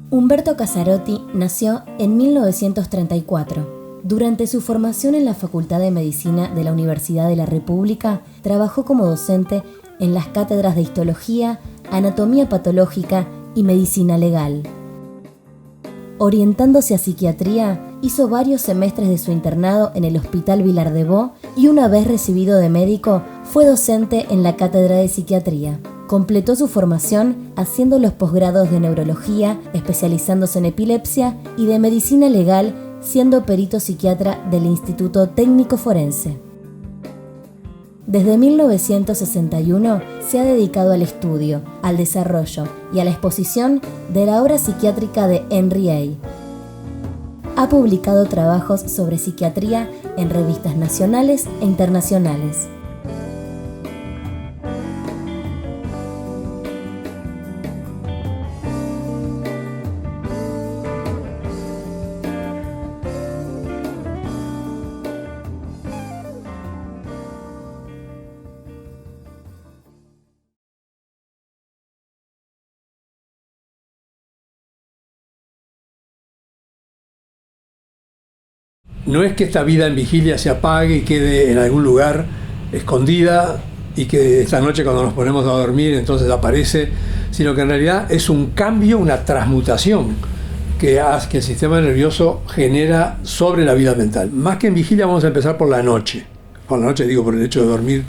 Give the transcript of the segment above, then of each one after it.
Umberto Casarotti nació en 1934. Durante su formación en la Facultad de Medicina de la Universidad de la República, trabajó como docente en las cátedras de Histología, Anatomía Patológica y Medicina Legal. Orientándose a psiquiatría, hizo varios semestres de su internado en el Hospital Vilar de Bo y una vez recibido de médico, fue docente en la Cátedra de Psiquiatría. Completó su formación haciendo los posgrados de Neurología, especializándose en epilepsia, y de Medicina Legal, siendo perito psiquiatra del Instituto Técnico Forense. Desde 1961 se ha dedicado al estudio, al desarrollo y a la exposición de la obra psiquiátrica de Henry Ey. Ha publicado trabajos sobre psiquiatría en revistas nacionales e internacionales. No es que esta vida en vigilia se apague y quede en algún lugar escondida y que esta noche cuando nos ponemos a dormir entonces aparece, sino que en realidad es un cambio, una transmutación que el sistema nervioso genera sobre la vida mental. Más que en vigilia vamos a empezar por la noche. Por la noche digo por el hecho de dormir,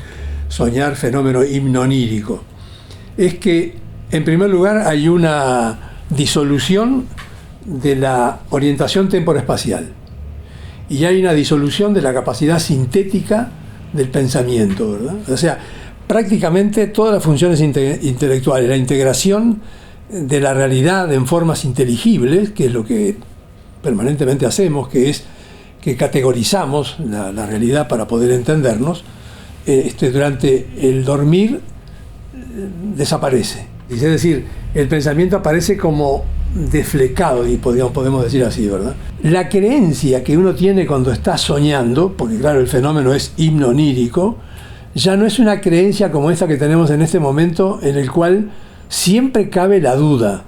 soñar, fenómeno hipnonírico. Es que en primer lugar hay una disolución de la orientación temporoespacial. Y hay una disolución de la capacidad sintética del pensamiento, ¿verdad? O sea, prácticamente todas las funciones intelectuales, la integración de la realidad en formas inteligibles, que es lo que permanentemente hacemos, que es que categorizamos la realidad para poder entendernos, durante el dormir desaparece. Es decir, el pensamiento aparece como desflecado, y podemos decir así, ¿verdad? La creencia que uno tiene cuando está soñando, porque claro, el fenómeno es hipnonírico, ya no es una creencia como esta que tenemos en este momento, en el cual siempre cabe la duda.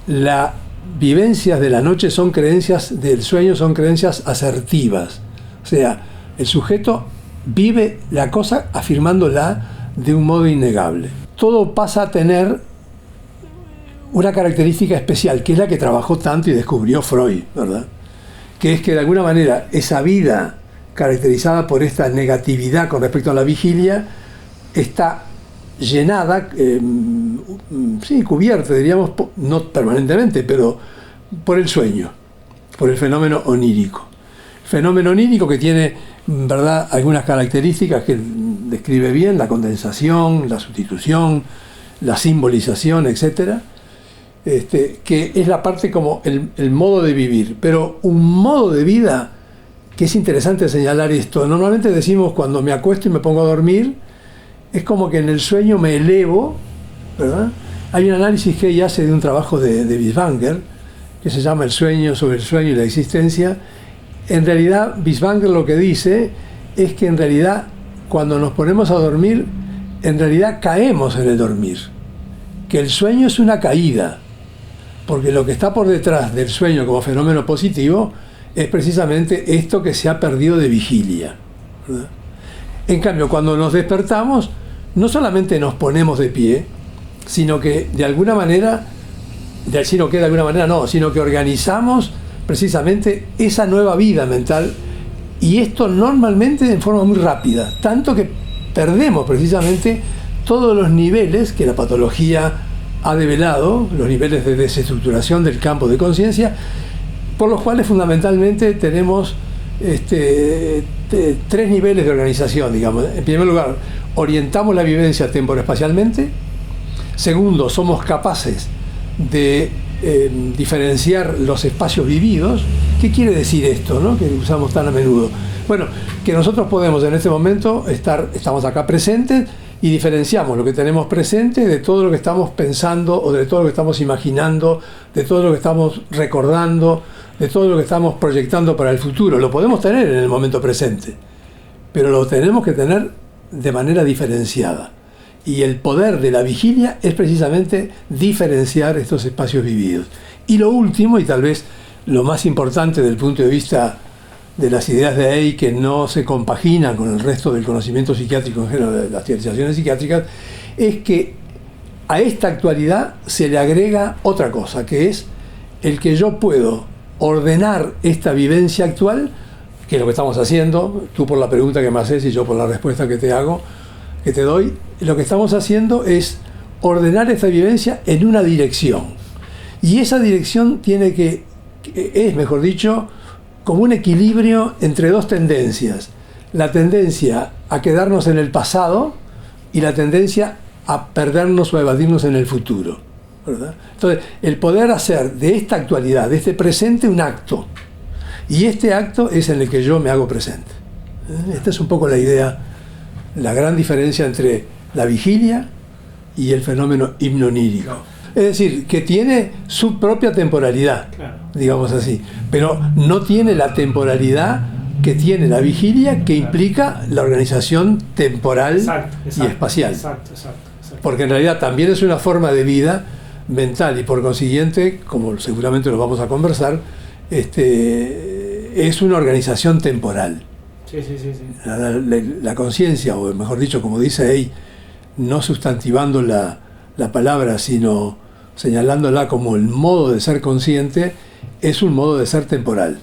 Las vivencias de la noche son creencias del sueño, son creencias asertivas. O sea, el sujeto vive la cosa afirmándola de un modo innegable. Todo pasa a tener una característica especial, que es la que trabajó tanto y descubrió Freud, ¿verdad? Que es que de alguna manera esa vida caracterizada por esta negatividad con respecto a la vigilia está llenada, cubierta, diríamos, no permanentemente, pero por el sueño, por el fenómeno onírico. Fenómeno onírico que tiene, ¿verdad?, algunas características que describe bien: la condensación, la sustitución, la simbolización, etcétera. Que es la parte como el modo de vivir, pero un modo de vida que es interesante señalar esto. Normalmente decimos, cuando me acuesto y me pongo a dormir, es como que en el sueño me elevo, ¿verdad? Hay un análisis que ella hace de un trabajo de Binswanger, que se llama El sueño, sobre el sueño y la existencia. En realidad, Binswanger lo que dice es que en realidad, cuando nos ponemos a dormir, en realidad caemos en el dormir, que el sueño es una caída, porque lo que está por detrás del sueño como fenómeno positivo es precisamente esto que se ha perdido de vigilia, ¿verdad? En cambio, cuando nos despertamos, no solamente nos ponemos de pie, sino que de alguna manera, sino que organizamos precisamente esa nueva vida mental, y esto normalmente en forma muy rápida, tanto que perdemos precisamente todos los niveles que la patología ha develado, los niveles de desestructuración del campo de conciencia, por los cuales fundamentalmente tenemos tres niveles de organización, digamos. En primer lugar, orientamos la vivencia temporoespacialmente. Segundo, somos capaces de diferenciar los espacios vividos. ¿Qué quiere decir esto, ¿no?, que usamos tan a menudo? Bueno, que nosotros podemos en este momento estamos acá presentes y diferenciamos lo que tenemos presente de todo lo que estamos pensando, o de todo lo que estamos imaginando, de todo lo que estamos recordando, de todo lo que estamos proyectando para el futuro. Lo podemos tener en el momento presente, pero lo tenemos que tener de manera diferenciada. Y el poder de la vigilia es precisamente diferenciar estos espacios vividos. Y lo último, y tal vez lo más importante desde el punto de vista de las ideas de Hay, que no se compaginan con el resto del conocimiento psiquiátrico en general, de las teorizaciones psiquiátricas, es que a esta actualidad se le agrega otra cosa, que es el que yo puedo ordenar esta vivencia actual, que es lo que estamos haciendo, tú por la pregunta que me haces y yo por la respuesta que te hago, que te doy. Lo que estamos haciendo es ordenar esta vivencia en una dirección. Y esa dirección es, mejor dicho, como un equilibrio entre dos tendencias. La tendencia a quedarnos en el pasado y la tendencia a perdernos o a evadirnos en el futuro, ¿verdad? Entonces, el poder hacer de esta actualidad, de este presente, un acto. Y este acto es en el que yo me hago presente. Esta es un poco la idea, la gran diferencia entre la vigilia y el fenómeno hipnonírico. Es decir, que tiene su propia temporalidad, digamos así, pero no tiene la temporalidad que tiene la vigilia, que implica la organización temporal y espacial. Exacto. Porque en realidad también es una forma de vida mental y por consiguiente, como seguramente lo vamos a conversar, es una organización temporal. Sí. La conciencia, o mejor dicho, como dice Hay, no sustantivando la palabra, sino señalándola como el modo de ser consciente, es un modo de ser temporal.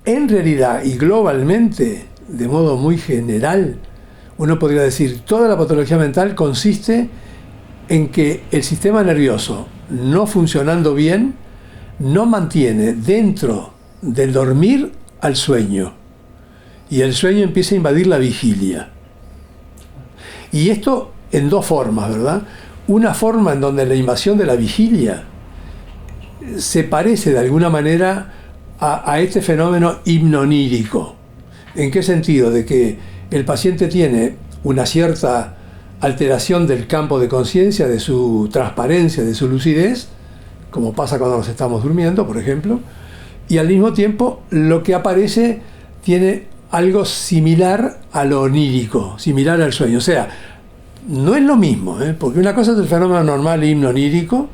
En realidad y globalmente, de modo muy general, uno podría decir, toda la patología mental consiste en que el sistema nervioso, no funcionando bien, no mantiene dentro del dormir al sueño. Y el sueño empieza a invadir la vigilia. Y esto en dos formas, ¿verdad? Una forma en donde la invasión de la vigilia se parece de alguna manera a este fenómeno hipnonírico. ¿En qué sentido? De que el paciente tiene una cierta alteración del campo de conciencia, de su transparencia, de su lucidez, como pasa cuando nos estamos durmiendo, por ejemplo, y al mismo tiempo lo que aparece tiene algo similar a lo onírico, similar al sueño. O sea, no es lo mismo, porque una cosa es el fenómeno normal hipnonírico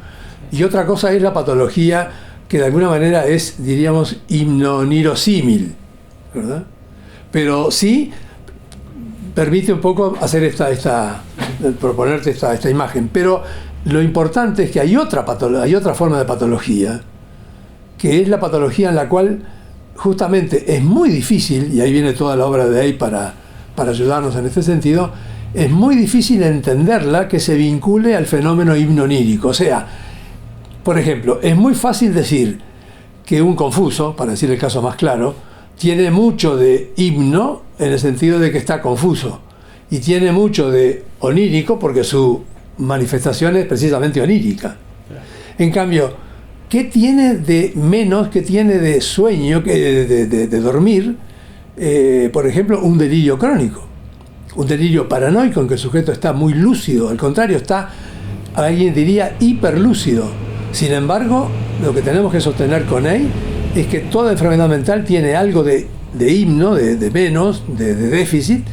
y otra cosa es la patología que de alguna manera es, diríamos, hipnonirosímil, ¿verdad? Pero sí permite un poco hacer proponerte esta imagen. Pero lo importante es que hay otra forma de patología, que es la patología en la cual justamente es muy difícil, y ahí viene toda la obra de Hay para ayudarnos en este sentido, es muy difícil entenderla que se vincule al fenómeno hipnonírico. O sea, por ejemplo, es muy fácil decir que un confuso, para decir el caso más claro, tiene mucho de hipno en el sentido de que está confuso, y tiene mucho de onírico porque su manifestación es precisamente onírica. En cambio, ¿qué tiene de menos, qué tiene de sueño, de dormir? Por ejemplo, un delirio crónico, un delirio paranoico en que el sujeto está muy lúcido, al contrario, está, alguien diría, hiperlúcido. Sin embargo, lo que tenemos que sostener con él es que toda enfermedad mental tiene algo de hipno, de menos, de déficit,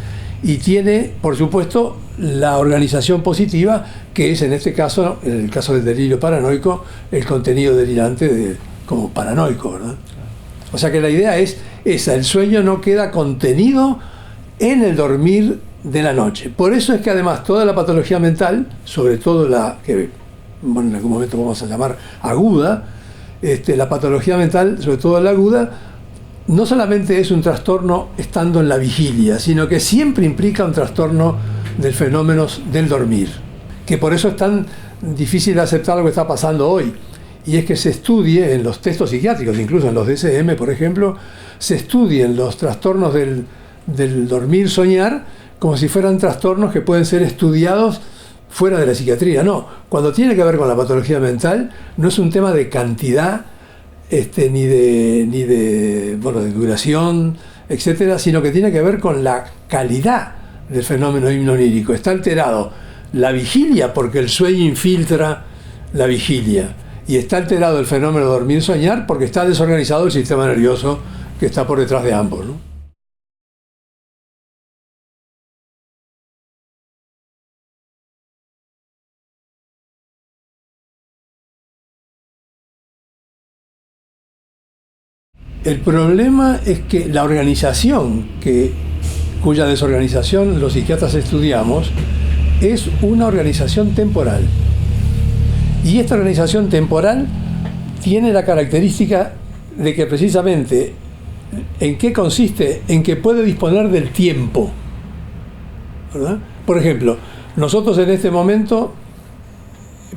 y tiene, por supuesto, la organización positiva, que es en este caso, en el caso del delirio paranoico, el contenido delirante como paranoico, ¿verdad? O sea que la idea es esa, el sueño no queda contenido en el dormir de la noche. Por eso es que además toda la patología mental, sobre todo la que en algún momento vamos a llamar aguda, la patología mental, sobre todo la aguda, no solamente es un trastorno estando en la vigilia, sino que siempre implica un trastorno del fenómeno del dormir, que por eso es tan difícil de aceptar lo que está pasando hoy. Y es que se estudie en los textos psiquiátricos, incluso en los DSM, por ejemplo, se estudien los trastornos del dormir soñar como si fueran trastornos que pueden ser estudiados fuera de la psiquiatría. No, cuando tiene que ver con la patología mental, no es un tema de cantidad, ni de duración, etcétera, sino que tiene que ver con la calidad del fenómeno hipnonírico. Está alterado la vigilia porque el sueño infiltra la vigilia, y está alterado el fenómeno dormir-soñar porque está desorganizado el sistema nervioso que está por detrás de ambos, ¿no? El problema es que la organización cuya desorganización los psiquiatras estudiamos es una organización temporal. Y esta organización temporal tiene la característica de que precisamente, ¿en qué consiste? En que puede disponer del tiempo, ¿verdad? Por ejemplo, nosotros en este momento,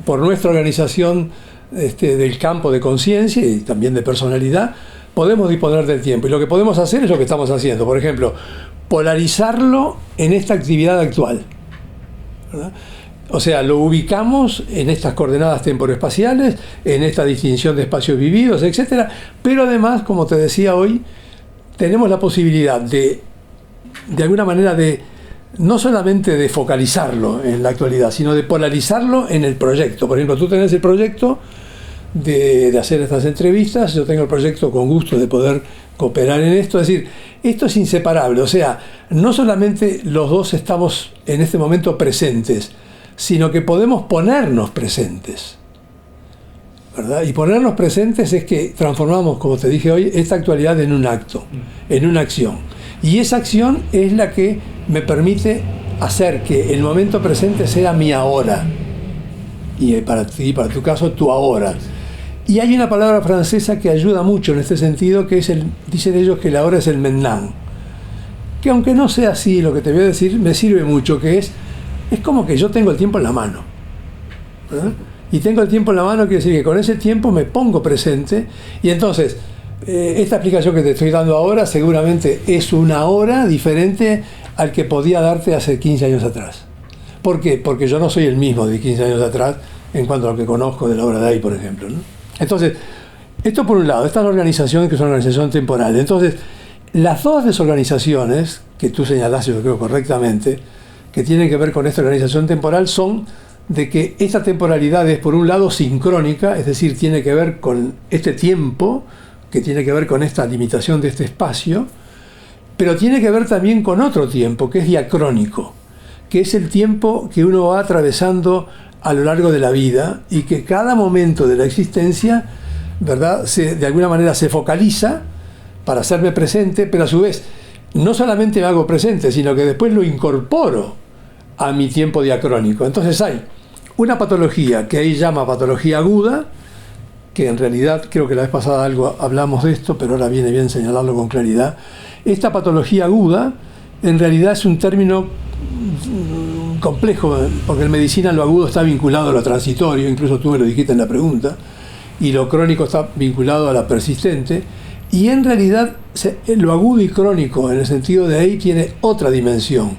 por nuestra organización del campo de conciencia y también de personalidad, podemos disponer del tiempo. Y lo que podemos hacer es lo que estamos haciendo. Por ejemplo, polarizarlo en esta actividad actual, ¿verdad? O sea, lo ubicamos en estas coordenadas temporoespaciales, en esta distinción de espacios vividos, etc. Pero además, como te decía hoy, tenemos la posibilidad de alguna manera, no solamente de focalizarlo en la actualidad, sino de polarizarlo en el proyecto. Por ejemplo, tú tenés el proyecto de hacer estas entrevistas, yo tengo el proyecto con gusto de poder cooperar en esto. Es decir, esto es inseparable. O sea, no solamente los dos estamos en este momento presentes, sino que podemos ponernos presentes, ¿verdad? Y ponernos presentes es que transformamos, como te dije hoy, esta actualidad en un acto, en una acción. Y esa acción es la que me permite hacer que el momento presente sea mi ahora. Y para ti, para tu caso, tu ahora. Y hay una palabra francesa que ayuda mucho en este sentido, que es dicen ellos que la hora es el maintenant. Que aunque no sea así, lo que te voy a decir me sirve mucho, que es como que yo tengo el tiempo en la mano, ¿verdad? Y tengo el tiempo en la mano quiere decir que con ese tiempo me pongo presente. Y entonces, esta explicación que te estoy dando ahora seguramente es una hora diferente al que podía darte hace 15 años atrás. ¿Por qué? Porque yo no soy el mismo de 15 años atrás en cuanto a lo que conozco de la obra de ahí, por ejemplo, ¿no? Entonces, esto por un lado, esta es la organización que es una organización temporal. Entonces, las dos desorganizaciones que tú señalaste, yo creo correctamente, que tienen que ver con esta organización temporal, son de que esta temporalidad es, por un lado, sincrónica, es decir, tiene que ver con este tiempo, que tiene que ver con esta limitación de este espacio, pero tiene que ver también con otro tiempo, que es diacrónico, que es el tiempo que uno va atravesando a lo largo de la vida y que cada momento de la existencia, ¿verdad?, de alguna manera se focaliza para hacerme presente, pero a su vez no solamente me hago presente, sino que después lo incorporo a mi tiempo diacrónico. Entonces hay una patología que ahí llama patología aguda, que en realidad creo que la vez pasada algo hablamos de esto, pero ahora viene bien señalarlo con claridad. Esta patología aguda en realidad es un término complejo, porque en medicina lo agudo está vinculado a lo transitorio, incluso tú me lo dijiste en la pregunta, y lo crónico está vinculado a la persistente, y en realidad lo agudo y crónico en el sentido de ahí tiene otra dimensión,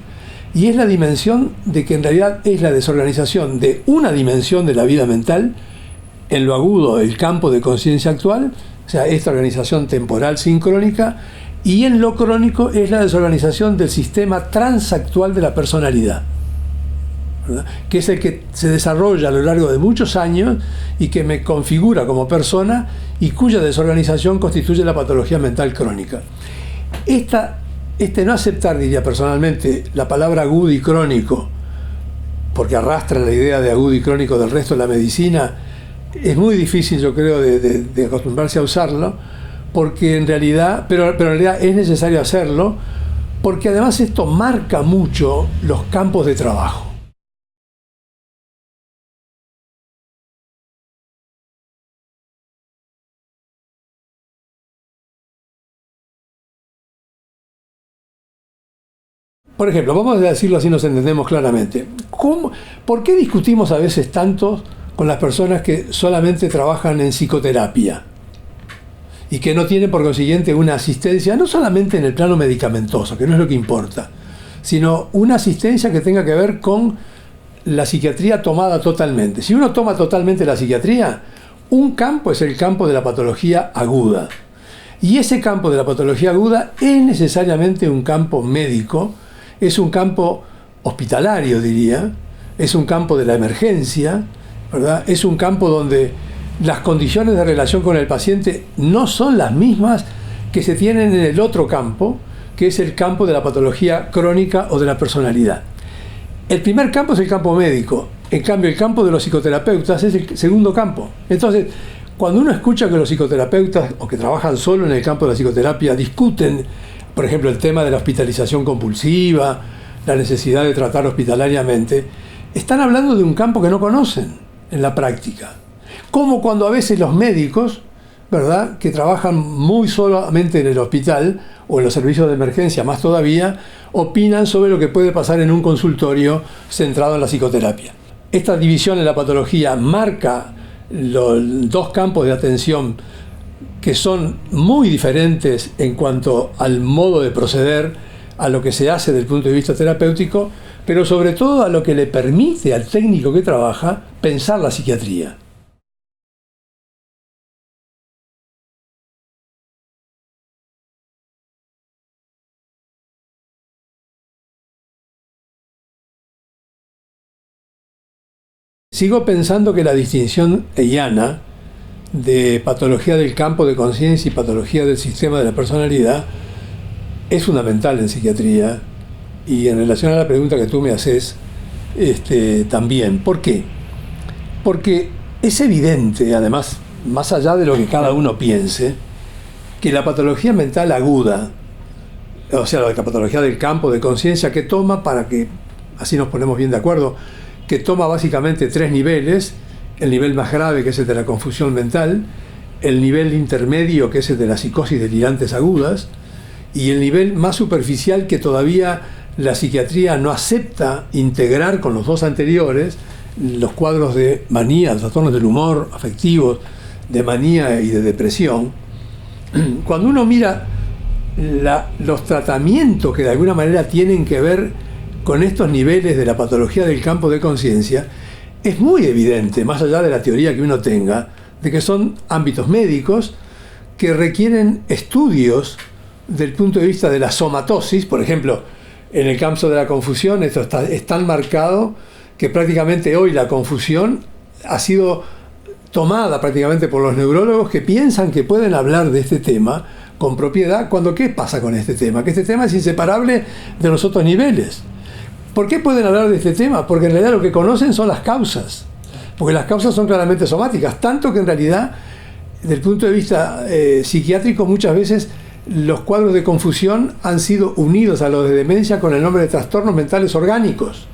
y es la dimensión de que en realidad es la desorganización de una dimensión de la vida mental, en lo agudo el campo de conciencia actual, o sea, esta organización temporal sincrónica, y en lo crónico es la desorganización del sistema transactual de la personalidad, ¿verdad?, que es el que se desarrolla a lo largo de muchos años y que me configura como persona y cuya desorganización constituye la patología mental crónica. No aceptar, diría personalmente, la palabra agudo y crónico, porque arrastra la idea de agudo y crónico del resto de la medicina, es muy difícil, yo creo, de acostumbrarse a usarlo, porque en realidad, pero en realidad es necesario hacerlo, porque además esto marca mucho los campos de trabajo. Por ejemplo, vamos a decirlo así, nos entendemos claramente. ¿Por qué discutimos a veces tanto con las personas que solamente trabajan en psicoterapia y que no tienen por consiguiente una asistencia, no solamente en el plano medicamentoso, que no es lo que importa, sino una asistencia que tenga que ver con la psiquiatría tomada totalmente? Si uno toma totalmente la psiquiatría, un campo es el campo de la patología aguda. Y ese campo de la patología aguda es necesariamente un campo médico, es un campo hospitalario, diría, es un campo de la emergencia, ¿verdad? Es un campo donde las condiciones de relación con el paciente no son las mismas que se tienen en el otro campo, que es el campo de la patología crónica o de la personalidad. El primer campo es el campo médico, en cambio el campo de los psicoterapeutas es el segundo campo. Entonces, cuando uno escucha que los psicoterapeutas o que trabajan solo en el campo de la psicoterapia discuten, por ejemplo, el tema de la hospitalización compulsiva, la necesidad de tratar hospitalariamente, están hablando de un campo que no conocen en la práctica. Como cuando a veces los médicos, ¿verdad?, que trabajan muy solamente en el hospital o en los servicios de emergencia más todavía, opinan sobre lo que puede pasar en un consultorio centrado en la psicoterapia. Esta división en la patología marca los dos campos de atención que son muy diferentes en cuanto al modo de proceder, a lo que se hace desde el punto de vista terapéutico, pero sobre todo a lo que le permite al técnico que trabaja pensar la psiquiatría. Sigo pensando que la distinción eyana de patología del campo de conciencia y patología del sistema de la personalidad es fundamental en psiquiatría, y en relación a la pregunta que tú me haces, también. ¿Por qué? Porque es evidente, además, más allá de lo que cada uno piense, que la patología mental aguda, o sea, la patología del campo de conciencia, que toma, para que así nos ponemos bien de acuerdo, que toma básicamente tres niveles: el nivel más grave, que es el de la confusión mental, el nivel intermedio, que es el de la psicosis delirantes agudas, y el nivel más superficial, que todavía la psiquiatría no acepta integrar con los dos anteriores, los cuadros de manía, los trastornos del humor afectivos, de manía y de depresión. Cuando uno mira los tratamientos que de alguna manera tienen que ver con estos niveles de la patología del campo de conciencia, es muy evidente, más allá de la teoría que uno tenga, de que son ámbitos médicos que requieren estudios del punto de vista de la somatosis. Por ejemplo, en el campo de la confusión, esto es tan marcado que prácticamente hoy la confusión ha sido tomada prácticamente por los neurólogos, que piensan que pueden hablar de este tema con propiedad, cuando ¿qué pasa con este tema? Que este tema es inseparable de los otros niveles. ¿Por qué pueden hablar de este tema? Porque en realidad lo que conocen son las causas, porque las causas son claramente somáticas, tanto que en realidad, desde el punto de vista psiquiátrico, muchas veces los cuadros de confusión han sido unidos a los de demencia con el nombre de trastornos mentales orgánicos,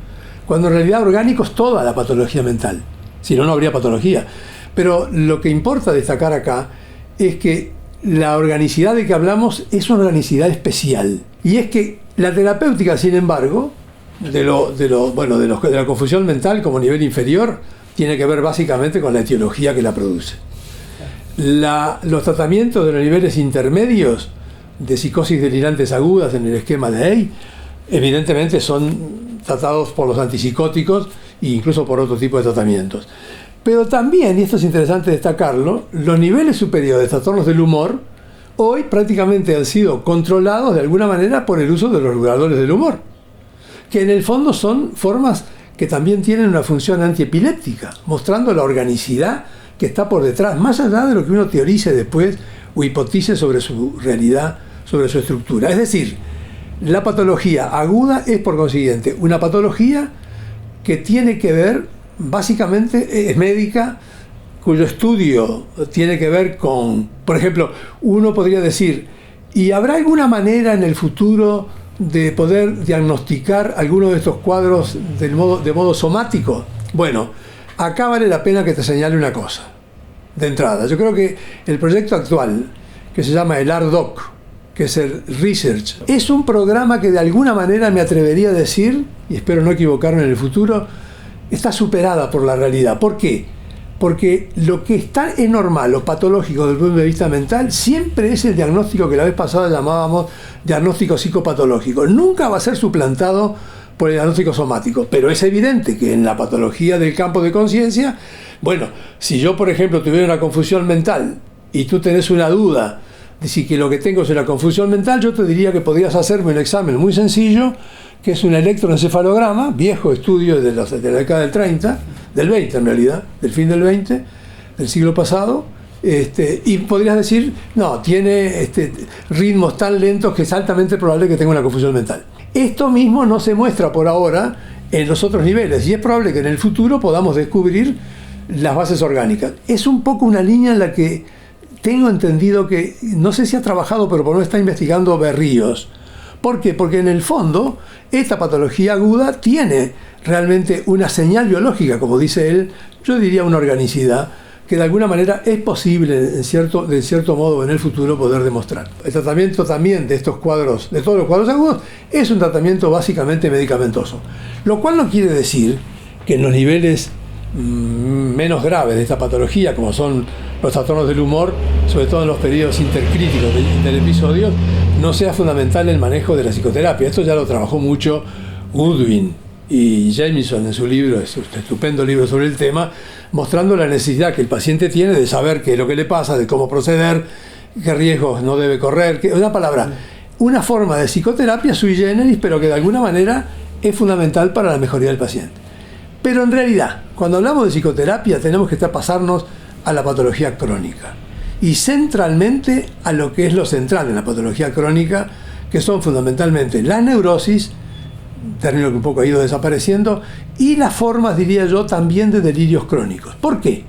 cuando en realidad orgánico es toda la patología mental, si no, no habría patología. Pero lo que importa destacar acá es que la organicidad de que hablamos es una organicidad especial, y es que la terapéutica, sin embargo, de la confusión mental como nivel inferior, tiene que ver básicamente con la etiología que la produce. Los tratamientos de los niveles intermedios de psicosis delirantes agudas en el esquema de Ey, evidentemente son tratados por los antipsicóticos e incluso por otro tipo de tratamientos. Pero también, y esto es interesante destacarlo, los niveles superiores de trastornos del humor hoy prácticamente han sido controlados de alguna manera por el uso de los reguladores del humor, que en el fondo son formas que también tienen una función antiepiléptica, mostrando la organicidad que está por detrás, más allá de lo que uno teorice después o hipotice sobre su realidad, sobre su estructura. Es decir, la patología aguda es, por consiguiente, una patología que tiene que ver, básicamente, es médica, cuyo estudio tiene que ver con, por ejemplo, uno podría decir, ¿y habrá alguna manera en el futuro de poder diagnosticar alguno de estos cuadros de modo somático? Bueno, acá vale la pena que te señale una cosa. De entrada, yo creo que el proyecto actual, que se llama el ARDoc, que es el Research, es un programa que de alguna manera me atrevería a decir, y espero no equivocarme en el futuro, está superada por la realidad. ¿Por qué? Porque lo que está es normal o patológico desde el punto de vista mental siempre es el diagnóstico que la vez pasada llamábamos diagnóstico psicopatológico. Nunca va a ser suplantado por el diagnóstico somático, pero es evidente que en la patología del campo de conciencia, bueno, si yo, por ejemplo, tuviera una confusión mental y tú tenés una duda de si que lo que tengo es una confusión mental, yo te diría que podrías hacerme un examen muy sencillo, que es un electroencefalograma, viejo estudio de la década del 30, del 20 en realidad, del fin del 20, del siglo pasado, Y podrías decir, no, tiene ritmos tan lentos que es altamente probable que tenga una confusión mental. Esto mismo no se muestra por ahora en los otros niveles y es probable que en el futuro podamos descubrir las bases orgánicas. Es un poco una línea en la que tengo entendido que, no sé si ha trabajado, pero por lo menos está investigando Berríos. ¿Por qué? Porque en el fondo esta patología aguda tiene realmente una señal biológica, como dice él, yo diría una organicidad, que de alguna manera es posible de cierto modo en el futuro poder demostrar. El tratamiento también de estos cuadros, de todos los cuadros agudos, es un tratamiento básicamente medicamentoso. Lo cual no quiere decir que en los niveles menos graves de esta patología, como son los trastornos del humor, sobre todo en los periodos intercríticos del episodio, no sea fundamental el manejo de la psicoterapia. Esto ya lo trabajó mucho Goodwin y Jameson en su libro, es un estupendo libro sobre el tema, mostrando la necesidad que el paciente tiene de saber qué es lo que le pasa, de cómo proceder, qué riesgos no debe correr, una palabra, una forma de psicoterapia sui generis, pero que de alguna manera es fundamental para la mejoría del paciente. Pero en realidad, cuando hablamos de psicoterapia, tenemos que pasarnos a la patología crónica y centralmente a lo que es lo central en la patología crónica, que son fundamentalmente la neurosis, término que un poco ha ido desapareciendo, y las formas, diría yo, también de delirios crónicos. ¿Por qué?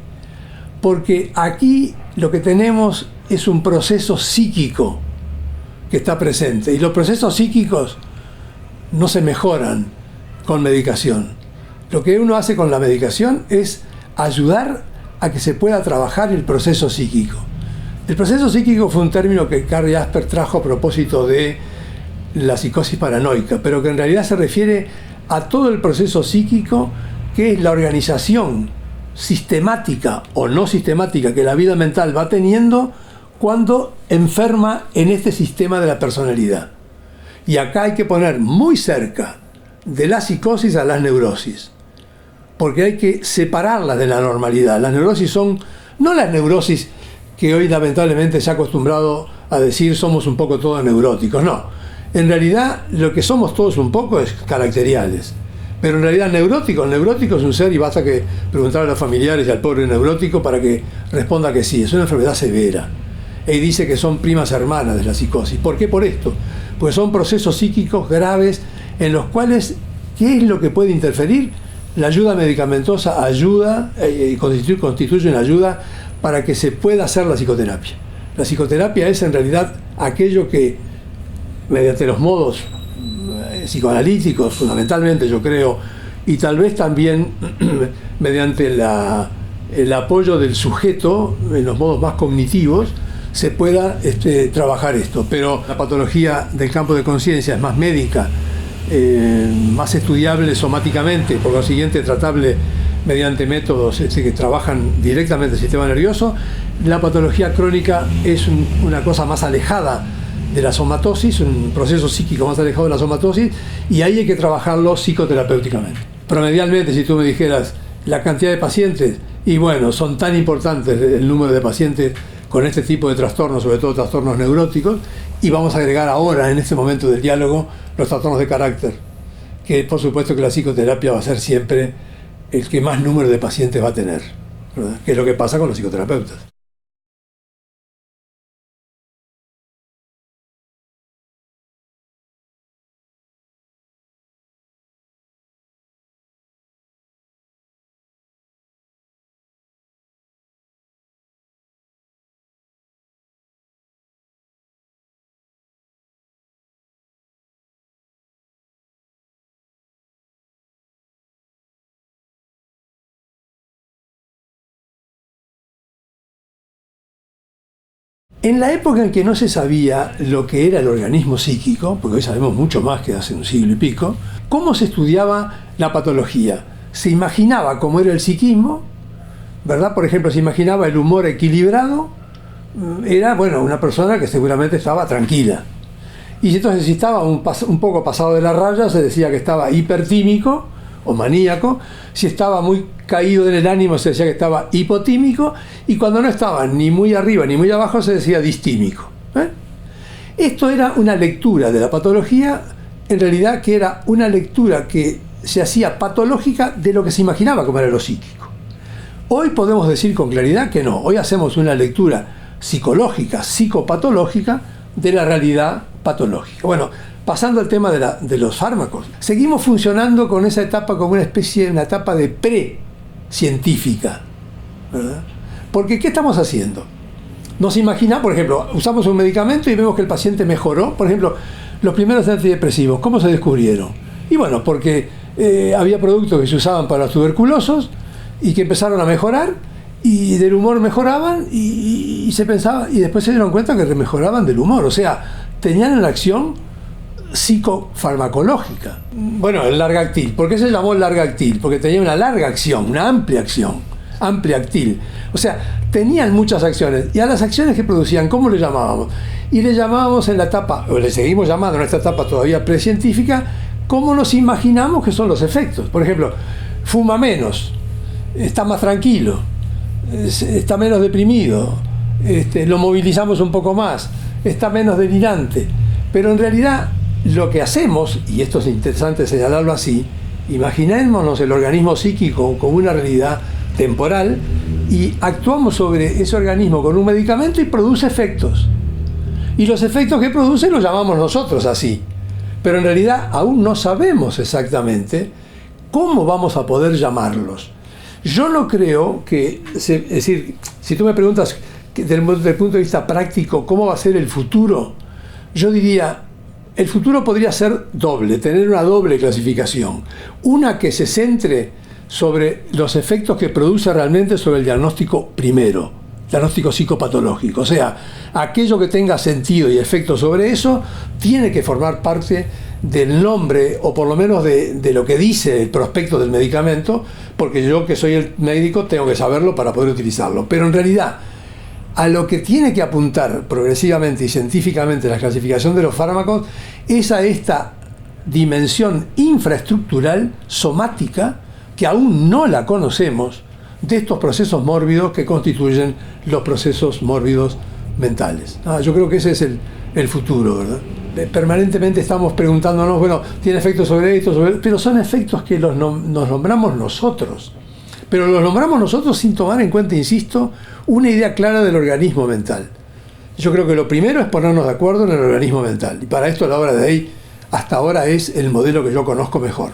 Porque aquí lo que tenemos es un proceso psíquico que está presente, y los procesos psíquicos no se mejoran con medicación. Lo que uno hace con la medicación es ayudar a que se pueda trabajar el proceso psíquico. El proceso psíquico fue un término que Karl Jasper trajo a propósito de la psicosis paranoica, pero que en realidad se refiere a todo el proceso psíquico, que es la organización sistemática o no sistemática que la vida mental va teniendo cuando enferma en este sistema de la personalidad. Y acá hay que poner muy cerca de la psicosis a las neurosis, porque hay que separarlas de la normalidad. Las neurosis son, no las neurosis que hoy lamentablemente se ha acostumbrado a decir somos un poco todos neuróticos, no. En realidad lo que somos todos un poco es caracteriales, pero en realidad neurótico es un ser, y basta que preguntar a los familiares y al pobre neurótico para que responda que sí, es una enfermedad severa. Y dice que son primas hermanas de la psicosis. ¿Por qué? Por esto, pues son procesos psíquicos graves en los cuales, ¿qué es lo que puede interferir? La ayuda medicamentosa ayuda y constituye una ayuda para que se pueda hacer la psicoterapia. La psicoterapia es en realidad aquello que, mediante los modos psicoanalíticos, fundamentalmente yo creo, y tal vez también mediante el apoyo del sujeto en los modos más cognitivos, se pueda trabajar esto. Pero la patología del campo de conciencia es más médica, más estudiable somáticamente, por lo siguiente tratable mediante métodos que trabajan directamente el sistema nervioso. La patología crónica es una cosa más alejada de la somatosis, un proceso psíquico más alejado de la somatosis, y ahí hay que trabajarlo psicoterapéuticamente. Promedialmente, si tú me dijeras la cantidad de pacientes, y bueno, son tan importantes el número de pacientes con este tipo de trastornos, sobre todo trastornos neuróticos, y vamos a agregar ahora, en este momento del diálogo, los trastornos de carácter, que por supuesto que la psicoterapia va a ser siempre el que más número de pacientes va a tener, ¿verdad? Que es lo que pasa con los psicoterapeutas. En la época en que no se sabía lo que era el organismo psíquico, porque hoy sabemos mucho más que hace un siglo y pico, ¿cómo se estudiaba la patología? Se imaginaba cómo era el psiquismo, ¿verdad? Por ejemplo, se imaginaba el humor equilibrado, era, bueno, una persona que seguramente estaba tranquila. Y entonces, si estaba un poco pasado de la raya, se decía que estaba hipertímico o maníaco. Si estaba muy caído en el ánimo, se decía que estaba hipotímico, y cuando no estaba ni muy arriba ni muy abajo, se decía distímico. Esto era una lectura de la patología, en realidad que era una lectura que se hacía patológica de lo que se imaginaba como era lo psíquico. Hoy podemos decir con claridad que no. Hoy hacemos una lectura psicológica, psicopatológica de la realidad patológica. Bueno, pasando al tema de los fármacos, seguimos funcionando con esa etapa como una etapa de pre-científica, ¿verdad? Porque ¿qué estamos haciendo? Nos imaginamos, por ejemplo, usamos un medicamento y vemos que el paciente mejoró. Por ejemplo, los primeros antidepresivos, ¿cómo se descubrieron? Y bueno, porque había productos que se usaban para los tuberculosos y que empezaron a mejorar, y del humor mejoraban, y se pensaba, y después se dieron cuenta que mejoraban del humor. O sea, tenían una acción psicofarmacológica. Bueno, el Largactil. ¿Por qué se llamó Largactil? Porque tenía una larga acción, una amplia acción. Ampliactil. O sea, tenían muchas acciones. Y a las acciones que producían, ¿cómo le llamábamos? Y le llamábamos en la etapa, o le seguimos llamando en esta etapa todavía precientífica, ¿cómo nos imaginamos que son los efectos? Por ejemplo, fuma menos, está más tranquilo, está menos deprimido, lo movilizamos un poco más, está menos delirante. Pero en realidad lo que hacemos, y esto es interesante señalarlo así, imaginémonos el organismo psíquico como una realidad temporal, y actuamos sobre ese organismo con un medicamento y produce efectos. Y los efectos que produce los llamamos nosotros así. Pero en realidad aún no sabemos exactamente cómo vamos a poder llamarlos. Yo no creo que, es decir, si tú me preguntas desde el punto de vista práctico cómo va a ser el futuro, yo diría, el futuro podría ser doble, tener una doble clasificación. Una que se centre sobre los efectos que produce realmente sobre el diagnóstico primero, diagnóstico psicopatológico. O sea, aquello que tenga sentido y efecto sobre eso tiene que formar parte del nombre, o por lo menos de lo que dice el prospecto del medicamento, porque yo, que soy el médico, tengo que saberlo para poder utilizarlo. Pero en realidad, a lo que tiene que apuntar progresivamente y científicamente la clasificación de los fármacos es a esta dimensión infraestructural, somática, que aún no la conocemos, de estos procesos mórbidos que constituyen los procesos mórbidos mentales. Yo creo que ese es el futuro, ¿verdad? Permanentemente estamos preguntándonos, bueno, tiene efectos sobre esto, pero son efectos que nos nombramos nosotros. Pero los nombramos nosotros sin tomar en cuenta, insisto, una idea clara del organismo mental. Yo creo que lo primero es ponernos de acuerdo en el organismo mental. Y para esto la obra de Day hasta ahora es el modelo que yo conozco mejor.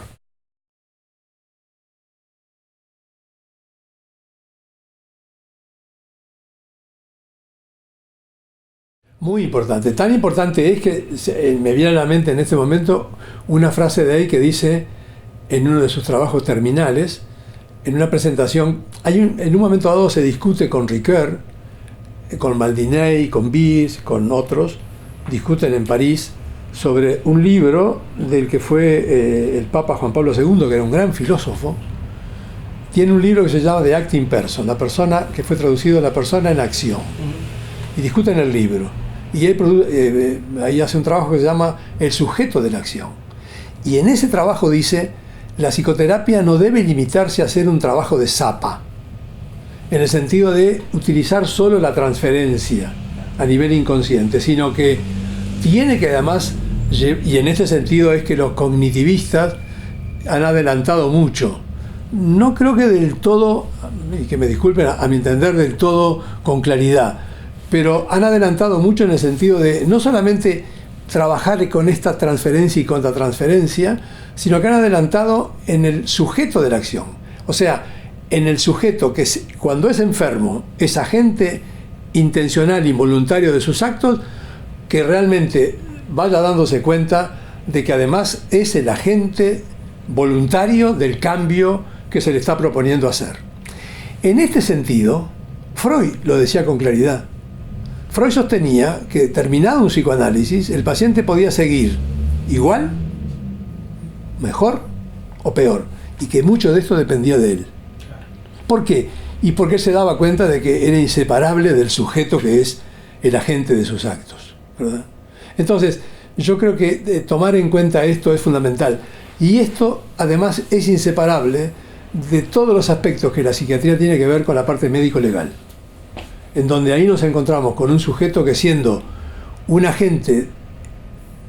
Muy importante. Tan importante es que me viene a la mente en este momento una frase de Day que dice en uno de sus trabajos terminales, en una presentación, en un momento dado se discute con Ricoeur, con Maldinei, con Bis, con otros, discuten en París sobre un libro del que fue el Papa Juan Pablo II, que era un gran filósofo. Tiene un libro que se llama The Acting Person, la persona, que fue traducido La persona en acción. Y discuten el libro. Y él ahí hace un trabajo que se llama El sujeto de la acción. Y en ese trabajo dice, la psicoterapia no debe limitarse a hacer un trabajo de zapa, en el sentido de utilizar solo la transferencia a nivel inconsciente, sino que tiene que además, y en este sentido es que los cognitivistas han adelantado mucho, no creo que del todo, y que me disculpen, a mi entender del todo con claridad, pero han adelantado mucho en el sentido de no solamente trabajar con esta transferencia y contratransferencia, sino que han adelantado en el sujeto de la acción. O sea, en el sujeto que cuando es enfermo es agente intencional, involuntario de sus actos, que realmente vaya dándose cuenta de que además es el agente voluntario del cambio que se le está proponiendo hacer. En este sentido, Freud lo decía con claridad. Freud sostenía que, terminado un psicoanálisis, el paciente podía seguir igual, mejor o peor, y que mucho de esto dependía de él. ¿Por qué? Y porque él se daba cuenta de que era inseparable del sujeto que es el agente de sus actos, ¿verdad? Entonces, yo creo que tomar en cuenta esto es fundamental. Y esto, además, es inseparable de todos los aspectos que la psiquiatría tiene que ver con la parte médico-legal, en donde ahí nos encontramos con un sujeto que, siendo un agente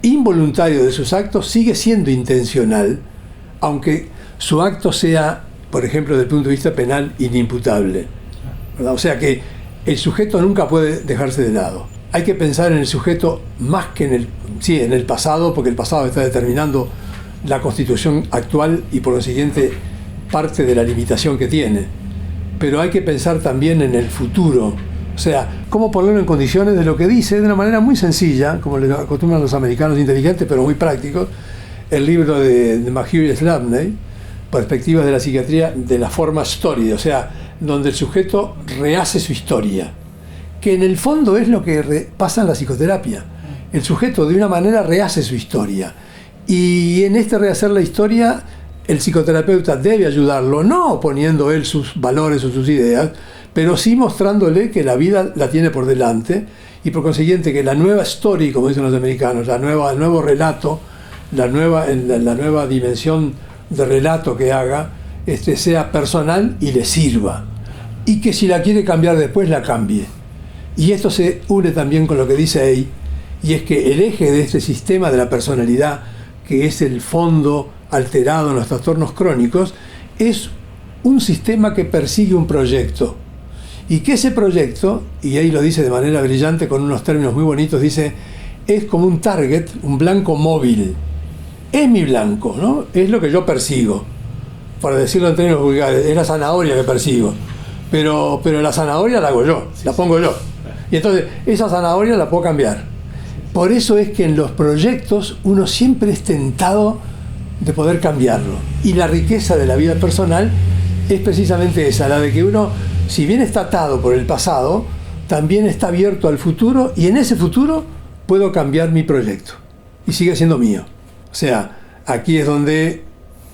involuntario de sus actos, sigue siendo intencional, aunque su acto sea por ejemplo, desde el punto de vista penal, inimputable, ¿verdad? O sea que el sujeto nunca puede dejarse de lado. Hay que pensar en el sujeto más que en el pasado, porque el pasado está determinando la constitución actual y por lo siguiente parte de la limitación que tiene. Pero hay que pensar también en el futuro. O sea, cómo ponerlo en condiciones de lo que dice de una manera muy sencilla, como le acostumbran los americanos inteligentes, pero muy prácticos, el libro de Mahieu y Slavney, Perspectivas de la psiquiatría de la forma story, o sea, donde el sujeto rehace su historia, que en el fondo es lo que pasa en la psicoterapia. El sujeto de una manera rehace su historia, y en este rehacer la historia el psicoterapeuta debe ayudarlo, no poniendo él sus valores o sus ideas, pero sí mostrándole que la vida la tiene por delante, y por consiguiente que la nueva story, como dicen los americanos, el nuevo relato, la nueva dimensión de relato que haga, sea personal y le sirva, y que si la quiere cambiar después la cambie. Y esto se une también con lo que dice Ey, y es que el eje de este sistema de la personalidad, que es el fondo alterado en los trastornos crónicos, es un sistema que persigue un proyecto, y que ese proyecto, y Ey lo dice de manera brillante con unos términos muy bonitos, dice, es como un target, un blanco móvil. Es mi blanco, ¿no? Es lo que yo persigo. Para decirlo en términos vulgares, es la zanahoria que persigo. Pero la zanahoria la hago yo, la pongo yo. Y entonces, esa zanahoria la puedo cambiar. Por eso es que en los proyectos uno siempre es tentado de poder cambiarlo. Y la riqueza de la vida personal es precisamente esa, la de que uno, si bien está atado por el pasado, también está abierto al futuro, y en ese futuro puedo cambiar mi proyecto. Y sigue siendo mío. O sea, aquí es donde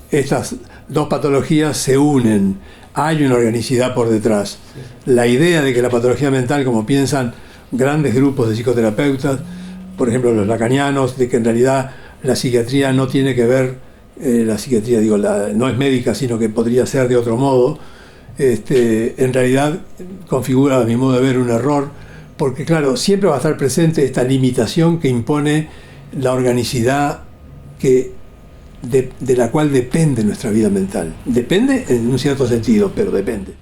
estas dos patologías se unen. Hay una organicidad por detrás. La idea de que la patología mental, como piensan grandes grupos de psicoterapeutas, por ejemplo los lacanianos, de que en realidad la psiquiatría no tiene que ver, la psiquiatría no es médica, sino que podría ser de otro modo, en realidad configura, a mi modo de ver, un error, porque claro, siempre va a estar presente esta limitación que impone la organicidad de la cual depende nuestra vida mental. Depende en un cierto sentido, pero depende.